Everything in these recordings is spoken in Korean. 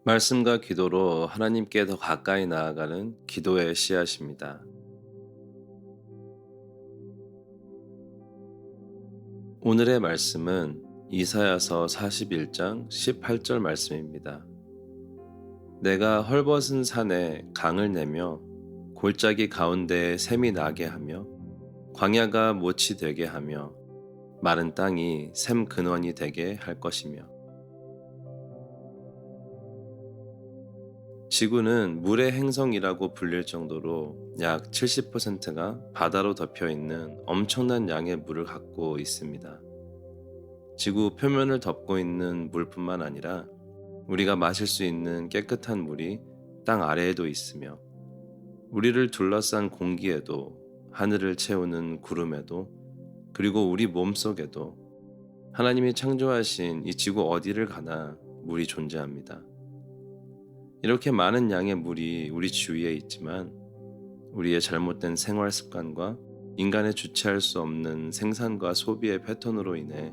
말씀과 기도로 하나님께 더 가까이 나아가는 기도의 씨앗입니다. 오늘의 말씀은 이사야서 41장 18절 말씀입니다. 내가 헐벗은 산에 강을 내며 골짜기 가운데에 샘이 나게 하며 광야가 못이 되게 하며 마른 땅이 샘 근원이 되게 할 것이며. 지구는 물의 행성이라고 불릴 정도로 약 70%가 바다로 덮여 있는 엄청난 양의 물을 갖고 있습니다. 지구 표면을 덮고 있는 물뿐만 아니라 우리가 마실 수 있는 깨끗한 물이 땅 아래에도 있으며, 우리를 둘러싼 공기에도, 하늘을 채우는 구름에도, 그리고 우리 몸속에도 하나님이 창조하신 이 지구 어디를 가나 물이 존재합니다. 이렇게 많은 양의 물이 우리 주위에 있지만 우리의 잘못된 생활 습관과 인간의 주체할 수 없는 생산과 소비의 패턴으로 인해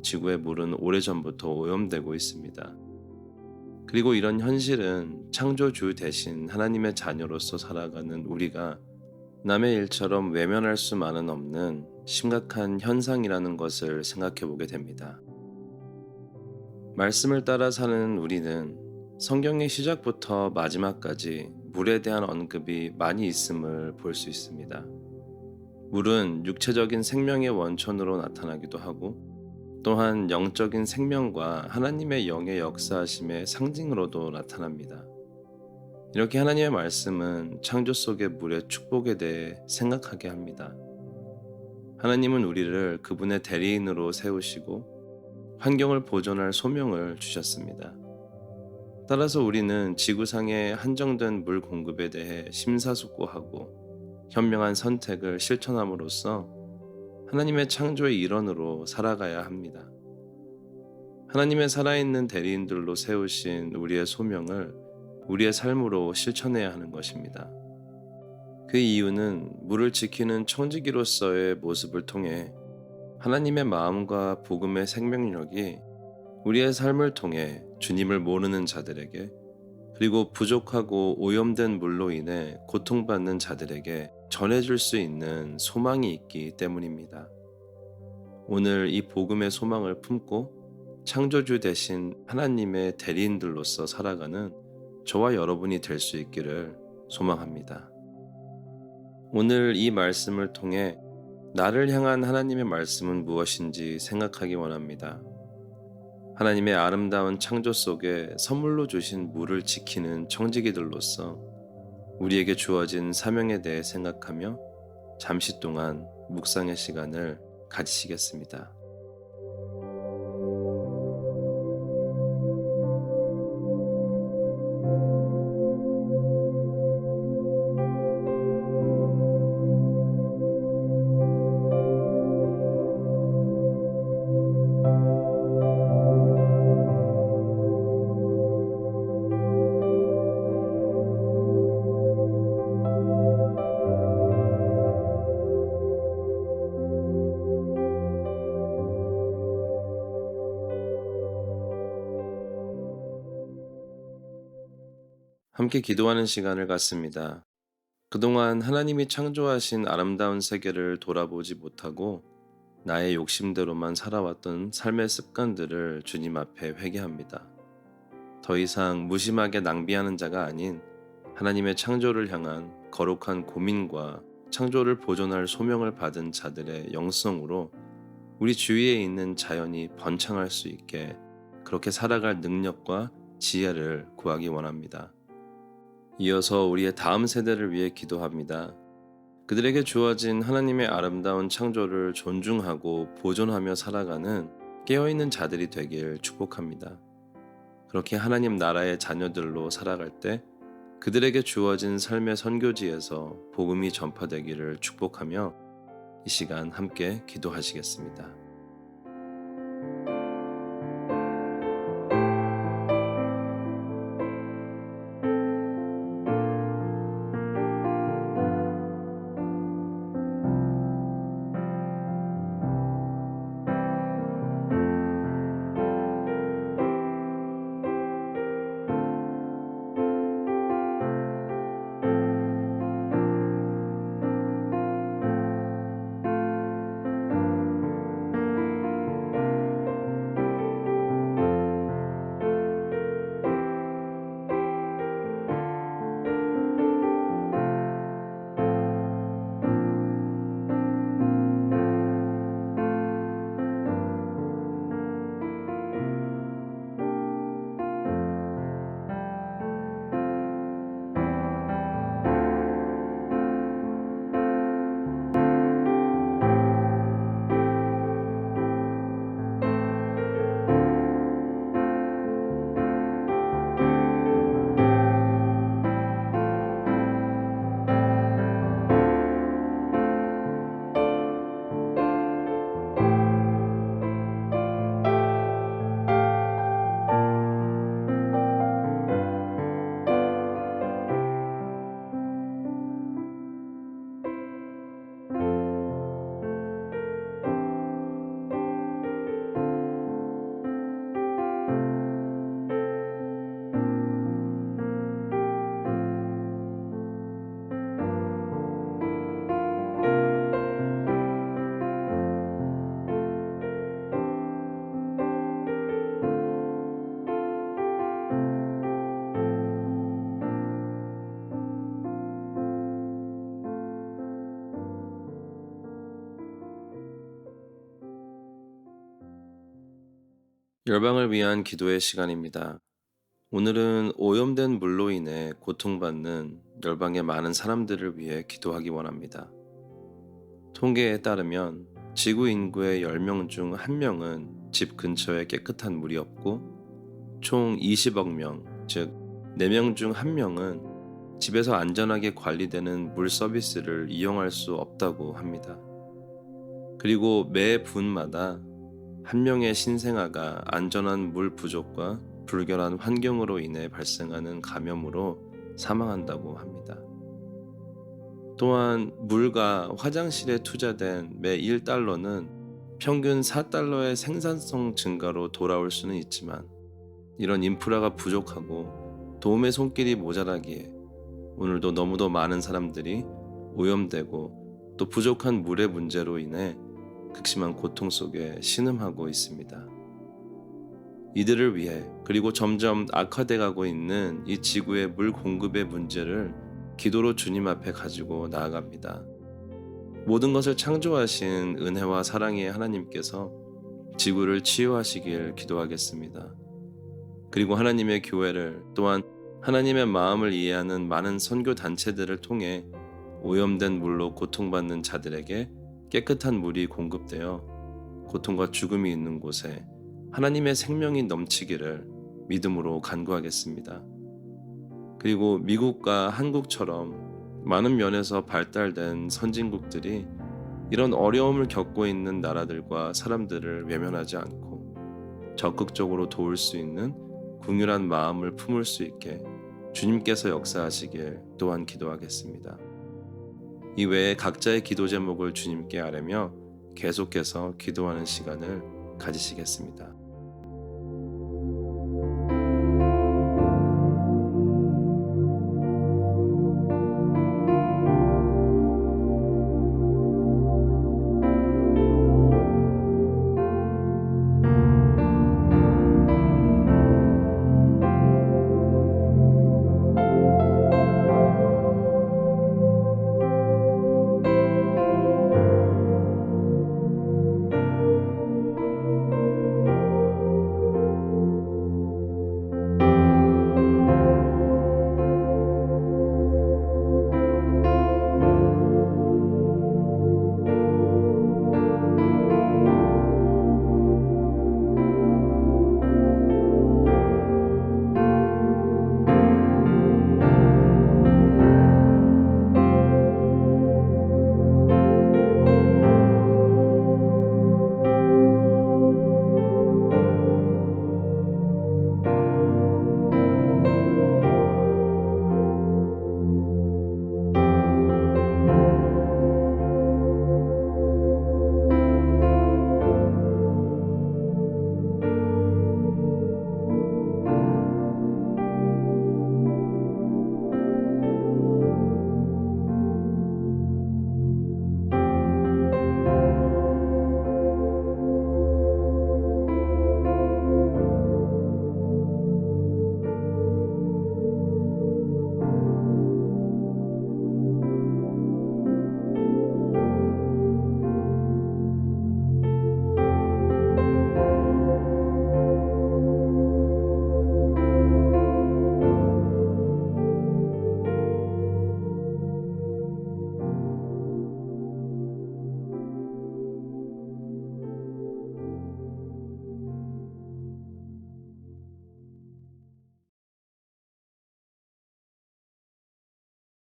지구의 물은 오래전부터 오염되고 있습니다. 그리고 이런 현실은 창조주 대신 하나님의 자녀로서 살아가는 우리가 남의 일처럼 외면할 수만은 없는 심각한 현상이라는 것을 생각해 보게 됩니다. 말씀을 따라 사는 우리는 성경의 시작부터 마지막까지 물에 대한 언급이 많이 있음을 볼 수 있습니다. 물은 육체적인 생명의 원천으로 나타나기도 하고, 또한 영적인 생명과 하나님의 영의 역사하심의 상징으로도 나타납니다. 이렇게 하나님의 말씀은 창조 속의 물의 축복에 대해 생각하게 합니다. 하나님은 우리를 그분의 대리인으로 세우시고 환경을 보존할 소명을 주셨습니다. 따라서 우리는 지구상의 한정된 물 공급에 대해 심사숙고하고 현명한 선택을 실천함으로써 하나님의 창조의 일원으로 살아가야 합니다. 하나님의 살아있는 대리인들로 세우신 우리의 소명을 우리의 삶으로 실천해야 하는 것입니다. 그 이유는 물을 지키는 청지기로서의 모습을 통해 하나님의 마음과 복음의 생명력이 우리의 삶을 통해 주님을 모르는 자들에게, 그리고 부족하고 오염된 물로 인해 고통받는 자들에게 전해줄 수 있는 소망이 있기 때문입니다. 오늘 이 복음의 소망을 품고 창조주 대신 하나님의 대리인들로서 살아가는 저와 여러분이 될 수 있기를 소망합니다. 오늘 이 말씀을 통해 나를 향한 하나님의 말씀은 무엇인지 생각하기 원합니다. 하나님의 아름다운 창조 속에 선물로 주신 물을 지키는 청지기들로서 우리에게 주어진 사명에 대해 생각하며 잠시 동안 묵상의 시간을 가지시겠습니다. 함께 기도하는 시간을 갖습니다. 그동안 하나님이 창조하신 아름다운 세계를 돌아보지 못하고 나의 욕심대로만 살아왔던 삶의 습관들을 주님 앞에 회개합니다. 더 이상 무심하게 낭비하는 자가 아닌 하나님의 창조를 향한 거룩한 고민과 창조를 보존할 소명을 받은 자들의 영성으로 우리 주위에 있는 자연이 번창할 수 있게 그렇게 살아갈 능력과 지혜를 구하기 원합니다. 이어서 우리의 다음 세대를 위해 기도합니다. 그들에게 주어진 하나님의 아름다운 창조를 존중하고 보존하며 살아가는 깨어있는 자들이 되길 축복합니다. 그렇게 하나님 나라의 자녀들로 살아갈 때 그들에게 주어진 삶의 선교지에서 복음이 전파되기를 축복하며 이 시간 함께 기도하시겠습니다. 열방을 위한 기도의 시간입니다. 오늘은 오염된 물로 인해 고통받는 열방의 많은 사람들을 위해 기도하기 원합니다. 통계에 따르면 지구 인구의 10명 중 1명은 집 근처에 깨끗한 물이 없고 총 20억 명, 즉 4명 중 1명은 집에서 안전하게 관리되는 물 서비스를 이용할 수 없다고 합니다. 그리고 매 분마다 1명의 신생아가 안전한 물 부족과 불결한 환경으로 인해 발생하는 감염으로 사망한다고 합니다. 또한 물과 화장실에 투자된 매 1달러는 평균 4달러의 생산성 증가로 돌아올 수는 있지만 이런 인프라가 부족하고 도움의 손길이 모자라기에 오늘도 너무도 많은 사람들이 오염되고 또 부족한 물의 문제로 인해 극심한 고통 속에 신음하고 있습니다. 이들을 위해 그리고 점점 악화돼 가고 있는 이 지구의 물 공급의 문제를 기도로 주님 앞에 가지고 나아갑니다. 모든 것을 창조하신 은혜와 사랑의 하나님께서 지구를 치유하시길 기도하겠습니다. 그리고 하나님의 교회를 또한 하나님의 마음을 이해하는 많은 선교 단체들을 통해 오염된 물로 고통받는 자들에게 깨끗한 물이 공급되어 고통과 죽음이 있는 곳에 하나님의 생명이 넘치기를 믿음으로 간구하겠습니다. 그리고 미국과 한국처럼 많은 면에서 발달된 선진국들이 이런 어려움을 겪고 있는 나라들과 사람들을 외면하지 않고 적극적으로 도울 수 있는 긍휼한 마음을 품을 수 있게 주님께서 역사하시길 또한 기도하겠습니다. 이외에 각자의 기도 제목을 주님께 아뢰며 계속해서 기도하는 시간을 가지시겠습니다.